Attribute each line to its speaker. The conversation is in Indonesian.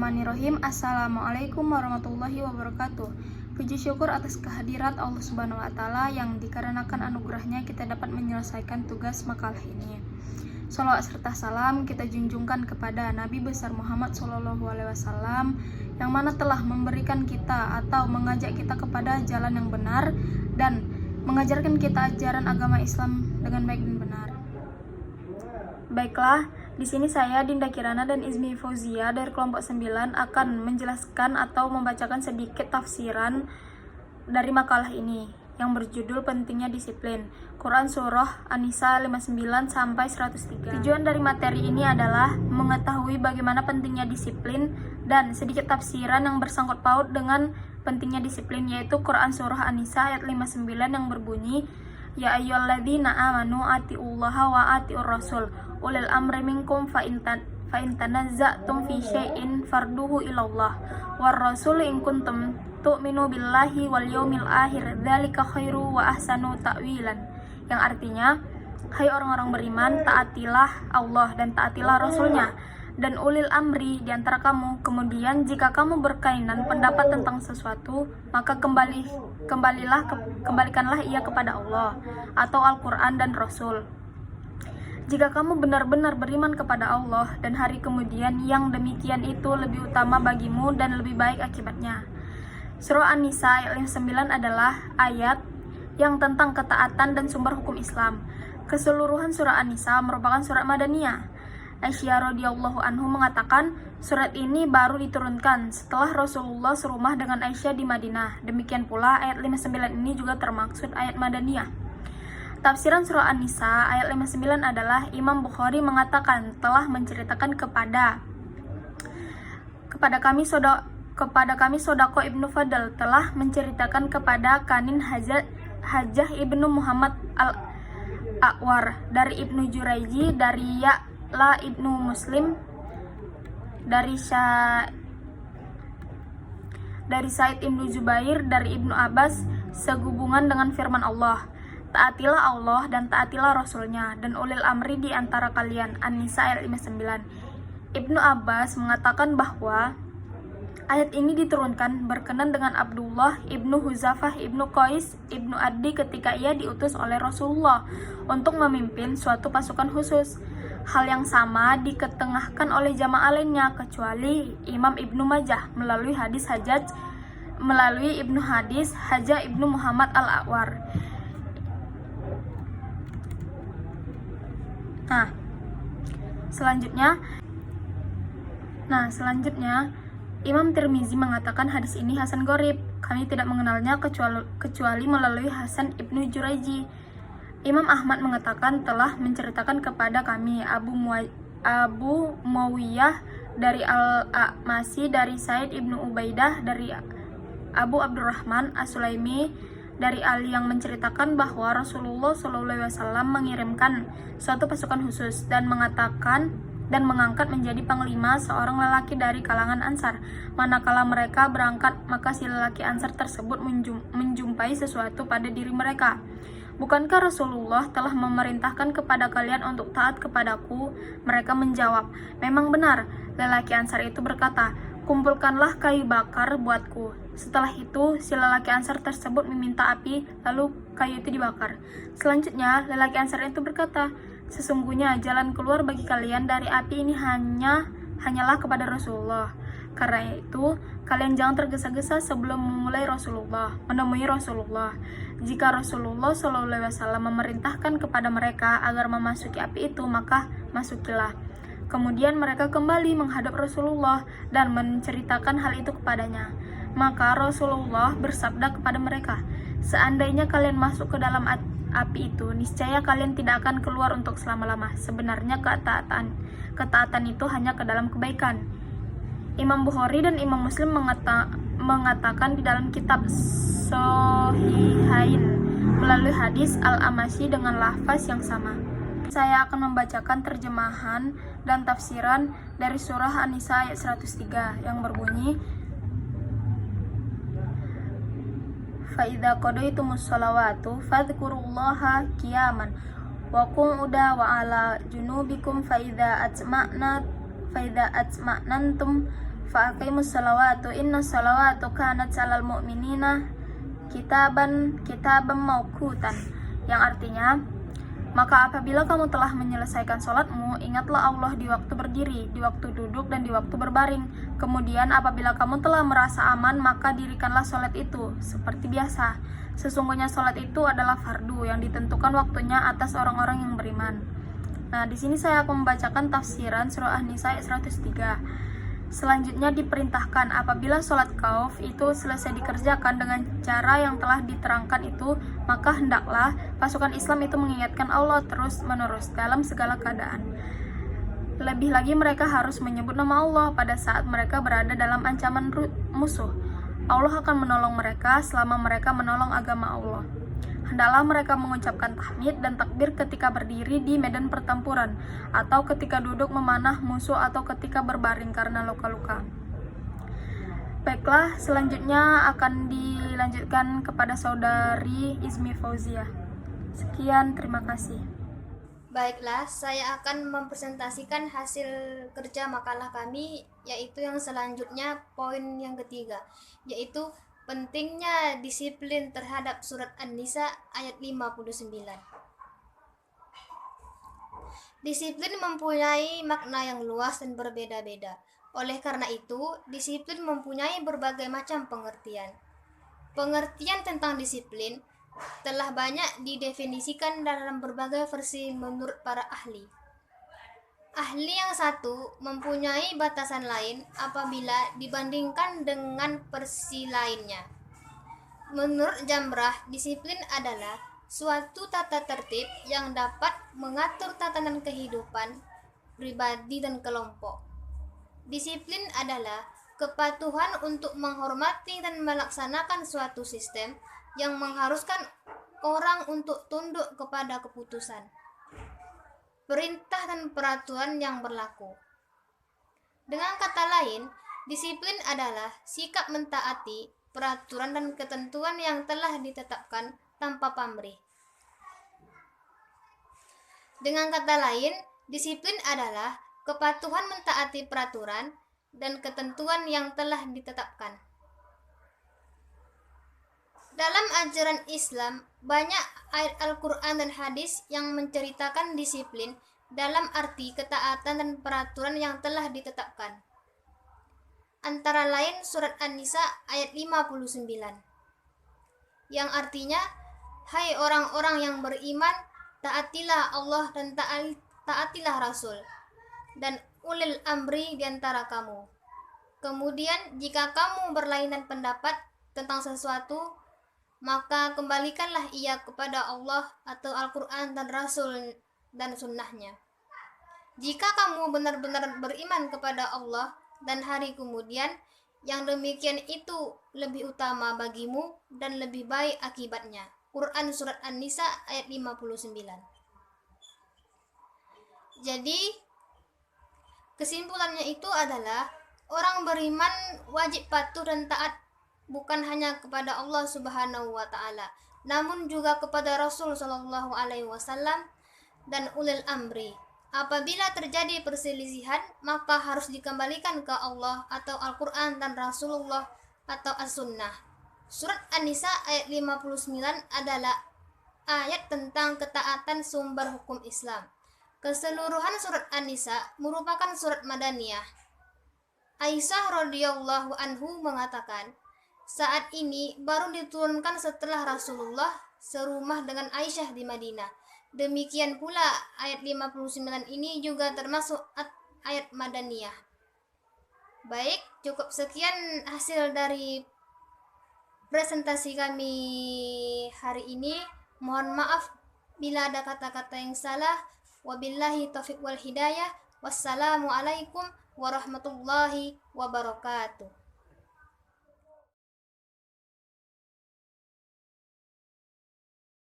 Speaker 1: Bismillahirrahmanirrahim. Assalamualaikum warahmatullahi wabarakatuh. Puji syukur atas kehadirat Allah Subhanahu wa Ta'ala yang dikarenakan anugerahnya kita dapat menyelesaikan tugas makalah ini. Shalawat serta salam kita junjungkan kepada Nabi besar Muhammad SAW yang mana telah memberikan kita atau mengajak kita kepada jalan yang benar dan mengajarkan kita ajaran agama Islam dengan baik dan benar. Baiklah, di sini saya Dinda Kirana dan Izmi Fauzia dari kelompok 9 akan menjelaskan atau membacakan sedikit tafsiran dari makalah ini yang berjudul Pentingnya Disiplin. Quran Surah An-Nisa 59 sampai 103. Tujuan dari materi ini adalah mengetahui bagaimana pentingnya disiplin dan sedikit tafsiran yang bersangkut paut dengan pentingnya disiplin, yaitu Quran Surah An-Nisa ayat 59 yang berbunyi, Ya ayyuhalladzina amanu atiullaha wa atiur rasul ulil amri minkum fa in tanazza'tum fi syai'in farduhu ilallah war rasul in kuntum tu'minu billahi wal yaumil akhir dzalika khairu wa ahsanu ta'wilan, yang artinya, hai orang-orang beriman, taatilah Allah dan taatilah Rasulnya dan ulil amri di antara kamu. Kemudian jika kamu berkaitan pendapat tentang sesuatu, maka kembalikanlah ia kepada Allah atau Al-Quran dan Rasul. Jika kamu benar-benar beriman kepada Allah dan hari kemudian, yang demikian itu lebih utama bagimu dan lebih baik akibatnya. Surah An-Nisa ayat 9 adalah ayat yang tentang ketaatan dan sumber hukum Islam. Keseluruhan surah An-Nisa merupakan surat Madaniyah. Aisyah radhiyallahu anhu mengatakan, surat ini baru diturunkan setelah Rasulullah serumah dengan Aisyah di Madinah. Demikian pula ayat 59 ini juga termaksud ayat Madaniyah. Tafsiran surah An-Nisa ayat 59 adalah Imam Bukhari mengatakan telah menceritakan kepada kami Sodako ibnu Fadl telah menceritakan kepada Kanin Hajjah ibnu Muhammad al-A'war dari Ibnu Jurayji dari Ya'la ibnu Muslim dari Said ibnu Jubair dari Ibnu Abbas sehubungan dengan firman Allah, taatilah Allah dan taatilah Rasulnya dan ulil amri di antara kalian. An-Nisa ayat 59. Ibnu Abbas mengatakan bahwa ayat ini diturunkan berkenan dengan Abdullah ibnu Huzafah ibnu Qais ibnu Addi ketika ia diutus oleh Rasulullah untuk memimpin suatu pasukan khusus. Hal yang sama diketengahkan oleh jamaah lainnya kecuali Imam Ibnu Majah melalui Ibnu Hadis Hajjah ibnu Muhammad al-A'war. Selanjutnya Imam Tirmizi mengatakan hadis ini Hasan Gharib. Kami tidak mengenalnya kecuali melalui Hasan ibnu Jurayji. Imam Ahmad mengatakan telah menceritakan kepada kami Abu Muawiyah dari Al-A'masi dari Said ibnu Ubaidah dari Abu Abdurrahman As-Sulaimi dari Ali yang menceritakan bahwa Rasulullah SAW mengirimkan suatu pasukan khusus dan mengangkat menjadi panglima seorang lelaki dari kalangan Ansar. Manakala mereka berangkat, maka si lelaki Ansar tersebut menjumpai sesuatu pada diri mereka. Bukankah Rasulullah telah memerintahkan kepada kalian untuk taat kepadaku? Mereka menjawab, memang benar. Lelaki Ansar itu berkata, kumpulkanlah kayu bakar buatku. Setelah itu, si lelaki Ansar tersebut meminta api, lalu kayu itu dibakar. Selanjutnya, lelaki Ansar itu berkata, sesungguhnya jalan keluar bagi kalian dari api ini hanyalah kepada Rasulullah. Karena itu, kalian jangan tergesa-gesa sebelum menemui Rasulullah. Jika Rasulullah SAW memerintahkan kepada mereka agar memasuki api itu, maka masukilah. Kemudian mereka kembali menghadap Rasulullah dan menceritakan hal itu kepadanya. Maka Rasulullah bersabda kepada mereka, seandainya kalian masuk ke dalam api itu, niscaya kalian tidak akan keluar untuk selama-lama. Sebenarnya ketaatan itu hanya ke dalam kebaikan. Imam Bukhari dan Imam Muslim mengatakan di dalam kitab Shahihain melalui hadis Al-Amasi dengan lafaz yang sama. Saya akan membacakan terjemahan dan tafsiran dari surah An-Nisa ayat 103 yang berbunyi, Fa'idha qadaytumus sholawatu fadhkurullaha qiyaman wa qu'udan wa ala junubikum fa'idha atma'nantum Faaqimus salawatu inna salawatu kanat 'alal mu'minina kitaban mauqutan, yang artinya, maka apabila kamu telah menyelesaikan sholatmu, ingatlah Allah di waktu berdiri, di waktu duduk, dan di waktu berbaring. Kemudian apabila kamu telah merasa aman, maka dirikanlah sholat itu seperti biasa. Sesungguhnya sholat itu adalah fardu yang ditentukan waktunya atas orang-orang yang beriman. Nah, di sini saya akan membacakan tafsiran surah An-Nisa ayat 103. Selanjutnya diperintahkan apabila sholat khauf itu selesai dikerjakan dengan cara yang telah diterangkan itu, maka hendaklah pasukan Islam itu mengingatkan Allah terus-menerus dalam segala keadaan. Lebih lagi mereka harus menyebut nama Allah pada saat mereka berada dalam ancaman musuh. Allah akan menolong mereka selama mereka menolong agama Allah. Hendaklah mereka mengucapkan tahmid dan takbir ketika berdiri di medan pertempuran, atau ketika duduk memanah musuh, atau ketika berbaring karena luka-luka. Baiklah, selanjutnya akan dilanjutkan kepada saudari Izmi Fauzia. Sekian, terima kasih.
Speaker 2: Baiklah, saya akan mempresentasikan hasil kerja makalah kami, yaitu yang selanjutnya poin yang ketiga, yaitu pentingnya disiplin terhadap surat An-Nisa ayat 59. Disiplin mempunyai makna yang luas dan berbeda-beda. Oleh karena itu, disiplin mempunyai berbagai macam pengertian. Pengertian tentang disiplin telah banyak didefinisikan dalam berbagai versi menurut para ahli. Ahli yang satu mempunyai batasan lain apabila dibandingkan dengan versi lainnya. Menurut Jamrah, disiplin adalah suatu tata tertib yang dapat mengatur tatanan kehidupan pribadi dan kelompok. Disiplin adalah kepatuhan untuk menghormati dan melaksanakan suatu sistem yang mengharuskan orang untuk tunduk kepada keputusan, perintah dan peraturan yang berlaku. Dengan kata lain, disiplin adalah sikap mentaati peraturan dan ketentuan yang telah ditetapkan tanpa pamrih. Dengan kata lain, disiplin adalah kepatuhan mentaati peraturan dan ketentuan yang telah ditetapkan. Dalam ajaran Islam, banyak ayat Al-Quran dan hadis yang menceritakan disiplin dalam arti ketaatan dan peraturan yang telah ditetapkan. Antara lain surat An-Nisa ayat 59, yang artinya, hai orang-orang yang beriman, taatilah Allah dan taatilah Rasul, dan ulil amri di antara kamu. Kemudian, jika kamu berlainan pendapat tentang sesuatu, maka kembalikanlah ia kepada Allah atau Al-Quran dan Rasul dan sunnahnya. Jika kamu benar-benar beriman kepada Allah dan hari kemudian, yang demikian itu lebih utama bagimu dan lebih baik akibatnya. Quran Surat An-Nisa ayat 59. Jadi, kesimpulannya itu adalah orang beriman wajib patuh dan taat bukan hanya kepada Allah Subhanahu wa taala, namun juga kepada Rasul sallallahu alaihi wasallam dan ulil amri. Apabila terjadi perselisihan, maka harus dikembalikan ke Allah atau Al-Qur'an dan Rasulullah atau As-Sunnah. Surat An-Nisa ayat 59 adalah ayat tentang ketaatan sumber hukum Islam. Keseluruhan surat An-Nisa merupakan surat Madaniyah. Aisyah radhiyallahu anhu mengatakan, saat ini baru diturunkan setelah Rasulullah serumah dengan Aisyah di Madinah. Demikian pula ayat 59 ini juga termasuk ayat Madaniyah. Baik, cukup sekian hasil dari presentasi kami hari ini. Mohon maaf bila ada kata-kata yang salah. Wabillahi taufiq wal hidayah. Wassalamualaikum warahmatullahi wabarakatuh.